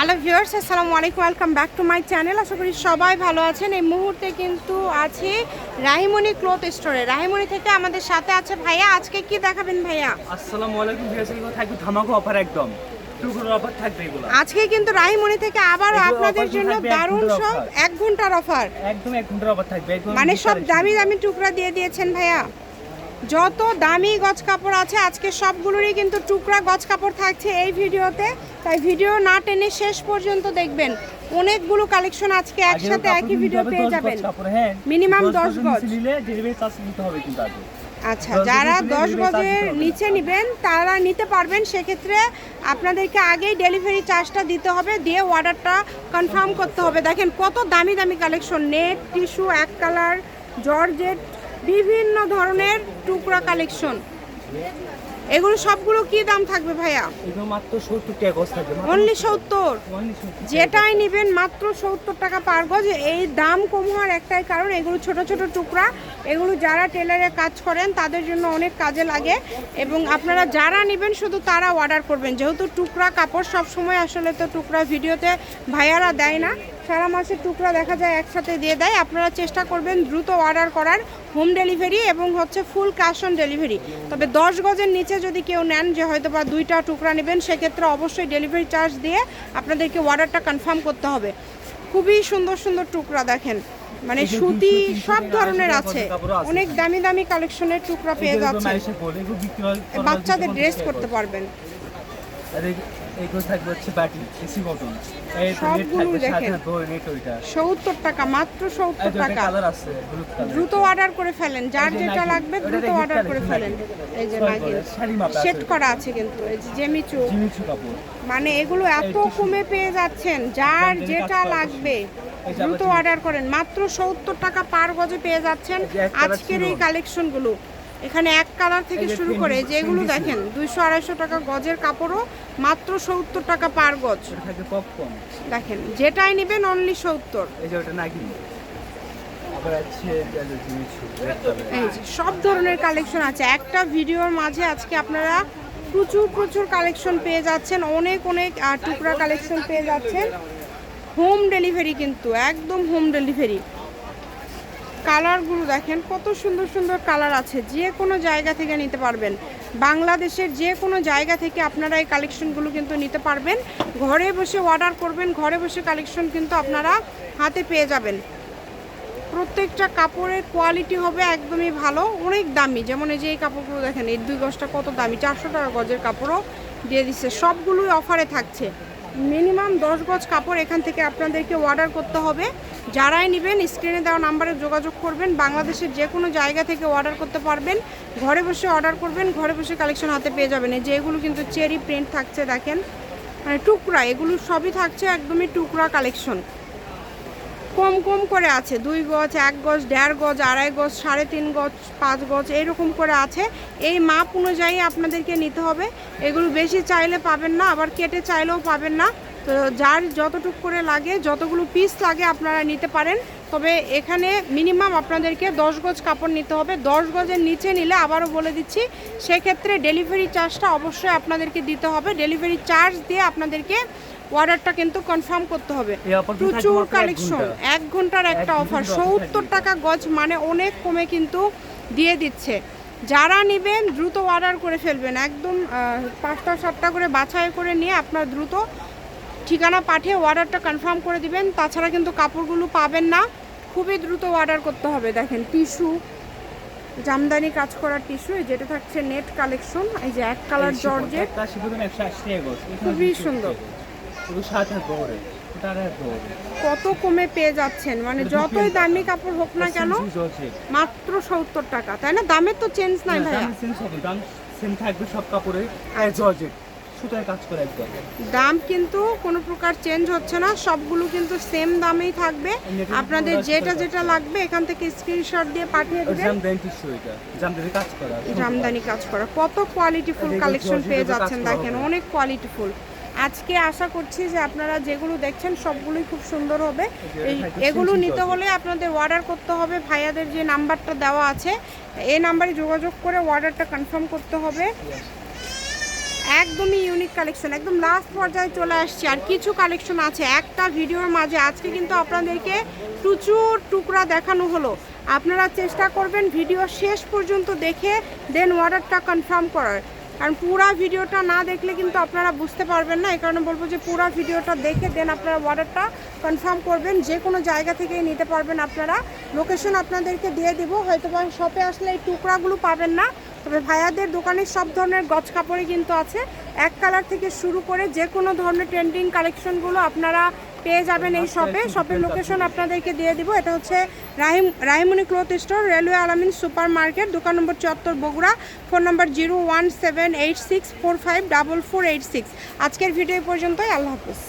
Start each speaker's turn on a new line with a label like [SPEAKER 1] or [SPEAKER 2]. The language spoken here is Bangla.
[SPEAKER 1] হ্যালো ভিউয়ার্স, আসসালামু আলাইকুম, welcome back to my channel. আশা করি সবাই ভালো আছেন। এই মুহূর্তে কিন্তু আছি রাহিমণি ক্লথ স্টোরে। রাহিমণি থেকে আমাদের সাথে আছে ভাইয়া। আজকে কি দেখাবেন ভাইয়া?
[SPEAKER 2] আসসালামু আলাইকুম ভিউয়ার্স, এগুলো থাকবে ধামাকা অফার, একদম টুকরোর অফার থাকবে এগুলো।
[SPEAKER 1] আজকে কিন্তু রাহিমণি থেকে আবার
[SPEAKER 2] এগুলো
[SPEAKER 1] আপনাদের
[SPEAKER 2] offer
[SPEAKER 1] জন্য
[SPEAKER 2] থাকবে,
[SPEAKER 1] দারুণ
[SPEAKER 2] 1 ঘন্টার
[SPEAKER 1] সব
[SPEAKER 2] offer।
[SPEAKER 1] 1 ঘন্টার অফার।
[SPEAKER 2] একদম 1 ঘন্টার অফার থাকবে, একদম
[SPEAKER 1] মানে সব
[SPEAKER 2] collection।
[SPEAKER 1] দামি দামি টুকরা দিয়ে দিয়েছেন ভাইয়া। যত দামি গজ কাপড় আছে আজকে সবগুলোরই কিন্তু টুকরা গজ কাপড় থাকছে এই ভিডিওতে। তাই ভিডিও না টেনে শেষ পর্যন্ত দেখবেন। অনেকগুলো কালেকশন আজকে একসাথে একই ভিডিও পেয়ে যাবেন। মিনিমাম 10 গজ
[SPEAKER 2] নিলে ডেলিভারি চার্জ নিতে হবে কিন্তু আগে।
[SPEAKER 1] আচ্ছা, যারা 10 গজের নিচে নেবেন তারা নিতে পারবেন। সেক্ষেত্রে আপনাদেরকে আগেই ডেলিভারি চার্জটা দিতে হবে, দিয়ে অর্ডারটা কনফার্ম করতে হবে। দেখেন কত দামি দামি কালেকশন, নেট, টিস্যু, এক কালার, জর্জেট, বিভিন্ন ধরনের টুকরা কালেকশন। এগুলো সবগুলো কি দাম থাকবে ভাইয়া?
[SPEAKER 2] এগুলো মাত্র 70 টাকা গজ থাকবে,
[SPEAKER 1] অনলি 70।
[SPEAKER 2] only 70
[SPEAKER 1] যেটাই নেবেন মাত্র 70 টাকা পার গজ। এই দাম কম হওয়ার একটাই কারণ, এগুলো ছোট ছোট টুকরা। এগুলো যারা টেলারে কাজ করেন তাদের জন্য অনেক কাজে লাগে। এবং আপনারা যারা নেবেন শুধু তারা অর্ডার করবেন, যেহেতু টুকরা কাপড় সব সময় আসলে তো টুকরা ভিডিওতে ভাইয়ারা দেয় না, সারা মাসের টুকরা দেখা যায় একসাথে দিয়ে দেয়। আপনারা চেষ্টা করবেন দ্রুত অর্ডার করার, হোম ডেলিভারি এবং হচ্ছে ফুল ক্যাশ অন ডেলিভারি। তবে 10 গজের নিচে যদি কেউ নেন, যে হয়তো বা 2টা টুকরা নেবেন, সেক্ষেত্রে অবশ্যই ডেলিভারি চার্জ দিয়ে আপনাদেরকে অর্ডারটা কনফার্ম করতে হবে। খুবই সুন্দর সুন্দর টুকরা দেখেন, মানে সুতি সব ধরনের আছে। অনেক দামি দামি কালেকশনের টুকরা পেয়ে যাচ্ছে, বাচ্চাদের ড্রেস করতে পারবেন।
[SPEAKER 2] এইগুলো থাকবে হচ্ছে বাটি এসি কটন,
[SPEAKER 1] সবগুলো দেখেন 70 টাকা, মাত্র 70 টাকা। দ্রুত অর্ডার করে ফেলেন, যার যেটা লাগবে দ্রুত অর্ডার করে ফেলেন। এই যে নাগিন সেট করা আছে কিন্তু, এই যে জেমিচু
[SPEAKER 2] কাপড়,
[SPEAKER 1] মানে এগুলো এত কমে পেয়ে যাচ্ছেন, যার যেটা লাগবে দ্রুত অর্ডার করেন। মাত্র 70 টাকা পার গজে পেয়ে যাচ্ছেন আজকের এই কালেকশনগুলো। এখানে এক কালার থেকে শুরু করে যেগুলো দেখেন 200-250 টাকা গজের কাপড়ও মাত্র 70 টাকা পার গজ। দেখেন যেটাই নেবেন অনলি 70। এই যে সব ধরনের কালেকশন আছে একটা ভিডিওর মাঝে। আজকে আপনারা প্রচুর প্রচুর কালেকশন পেয়ে যাচ্ছেন, অনেক অনেক টুকরা কালেকশন পেয়ে যাচ্ছেন। হোম ডেলিভারি কিন্তু, একদম হোম ডেলিভারি। কালারগুলো দেখেন কত সুন্দর সুন্দর কালার আছে, যে কোনো জায়গা থেকে নিতে পারবেন। বাংলাদেশের যে কোনো জায়গা থেকে আপনারা এই কালেকশনগুলো কিন্তু নিতে পারবেন। ঘরে বসে অর্ডার করবেন, ঘরে বসে কালেকশন কিন্তু আপনারা হাতে পেয়ে যাবেন। প্রত্যেকটা কাপড়ের কোয়ালিটি হবে একদমই ভালো, অনেক দামি। যেমন এই যে এই কাপড়গুলো দেখেন, এই 2 গজটা কত দামি, 400 টাকা গজের কাপড়ও দিয়ে দিচ্ছে। সবগুলোই অফারে থাকছে। মিনিমাম 10 গজ কাপড় এখান থেকে আপনাদেরকে অর্ডার করতে হবে। যারাই নেবেন স্ক্রিনে দেওয়া নাম্বারে যোগাযোগ করবেন। বাংলাদেশের যে কোনো জায়গা থেকে অর্ডার করতে পারবেন, ঘরে বসে অর্ডার করবেন, ঘরে বসে কালেকশন হাতে পেয়ে যাবেন। এই যে এগুলো কিন্তু চেরি প্রিন্ট থাকছে দেখেন, মানে টুকরা, এগুলো সবই থাকছে একদমই টুকরা কালেকশন। কম কম করে আছে, 2 গজ, 1 গজ, 1.5 গজ, 2.5 গজ, 3.5 গজ, 5 গজ, এইরকম করে আছে। এই মাপ অনুযায়ী আপনাদেরকে নিতে হবে। এগুলো বেশি চাইলে পাবেন না, আবার কেটে চাইলেও পাবেন না। তো যার যতটুকু করে লাগে, যতগুলো পিস লাগে আপনারা নিতে পারেন। তবে এখানে মিনিমাম আপনাদেরকে 10 গজ কাপড় নিতে হবে। 10 গজের নিচে নিলে আবারও বলে দিচ্ছি, সেক্ষেত্রে ডেলিভারি চার্জটা অবশ্যই আপনাদেরকে দিতে হবে। ডেলিভারি চার্জ দিয়ে আপনাদেরকে অর্ডারটা কিন্তু কনফার্ম করতে হবে। প্রচুর কালেকশন, 1 ঘন্টার একটা অফার, 70 টাকা গজ, মানে অনেক কমে কিন্তু দিয়ে দিচ্ছে। যারা নেবেন দ্রুত অর্ডার করে ফেলবেন, একদম 5টা 7টা করে বাছাই করে নিয়ে আপনার দ্রুত ঠিকানা পাঠিয়ে অর্ডারটা কনফার্ম করে দিবেন। তাছাড়া কিন্তু কাপড়গুলো পাবেন না, খুবই দ্রুত অর্ডার করতে হবে। দেখেন টিস্যু, জামদানি কাজ করা টিস্যু, যেটা থাকছে নেট কালেকশন। এই যে 1 কালার জর্জেট, খুবই সুন্দর। কত কমে পেয়ে যাচ্ছেন, মানে যতই দামি কাপড় হোক না কেন মাত্র 70 টাকা, তাই না? দামের তো চেঞ্জ নাই ভাইয়া, দাম কিন্তু কোনো প্রকার চেঞ্জ হচ্ছে না, সবগুলো কিন্তু সেম দামেই থাকবে। আপনাদের যেটা যেটা লাগবে এখান থেকে স্ক্রিনশট দিয়ে পাঠিয়ে দেবেন। জামদানি কাজ করা, কত কোয়ালিটিফুল কালেকশন পেয়ে যাচ্ছেন দেখেন, অনেক কোয়ালিটিফুল। আজকে আশা করছি যে আপনারা যেগুলো দেখছেন সবগুলোই খুব সুন্দর হবে। এগুলো নিতে হলে আপনাদের অর্ডার করতে হবে। ভাইয়াদের যে নাম্বারটা দেওয়া আছে এই নাম্বারে যোগাযোগ করে অর্ডারটা কনফার্ম করতে হবে। একদমই ইউনিক কালেকশন, একদম লাস্ট পর্যায়ে চলে আসছে। আর কিছু কালেকশন আছে একটা ভিডিওর মাঝে। আজকে কিন্তু আপনাদেরকে প্রচুর টুকরা দেখানো হলো। আপনারা চেষ্টা করবেন ভিডিও শেষ পর্যন্ত দেখে দেন অর্ডারটা কনফার্ম করার, কারণ পুরো ভিডিওটা না দেখলে কিন্তু আপনারা বুঝতে পারবেন না। এই কারণে বলবো যে পুরো ভিডিওটা দেখে দেন আপনারা অর্ডারটা কনফার্ম করবেন। যে কোনো জায়গা থেকেই নিতে পারবেন আপনারা। লোকেশন আপনাদেরকে দিয়ে দিব, হয়তো বা শপে আসলে এই টুকরাগুলো পাবেন না, তবে ভাইয়াদের দোকানে সব ধরনের গজ কাপড়ই কিন্তু আছে। এক কালার থেকে শুরু করে যে কোনো ধরনের ট্রেন্ডিং কালেকশনগুলো আপনারা পেয়ে যাবেন এই শপে। শপের লোকেশন আপনাদেরকে দিয়ে দিব। এটা হচ্ছে রাহিমনি ক্লথ স্টোর, রেলওয়ে আলামিন সুপার মার্কেট, দোকান নম্বর 74, বগুড়া। ফোন নম্বর 01786454486। আজকের ভিডিও পর্যন্তই। আল্লাহ হাফিজ।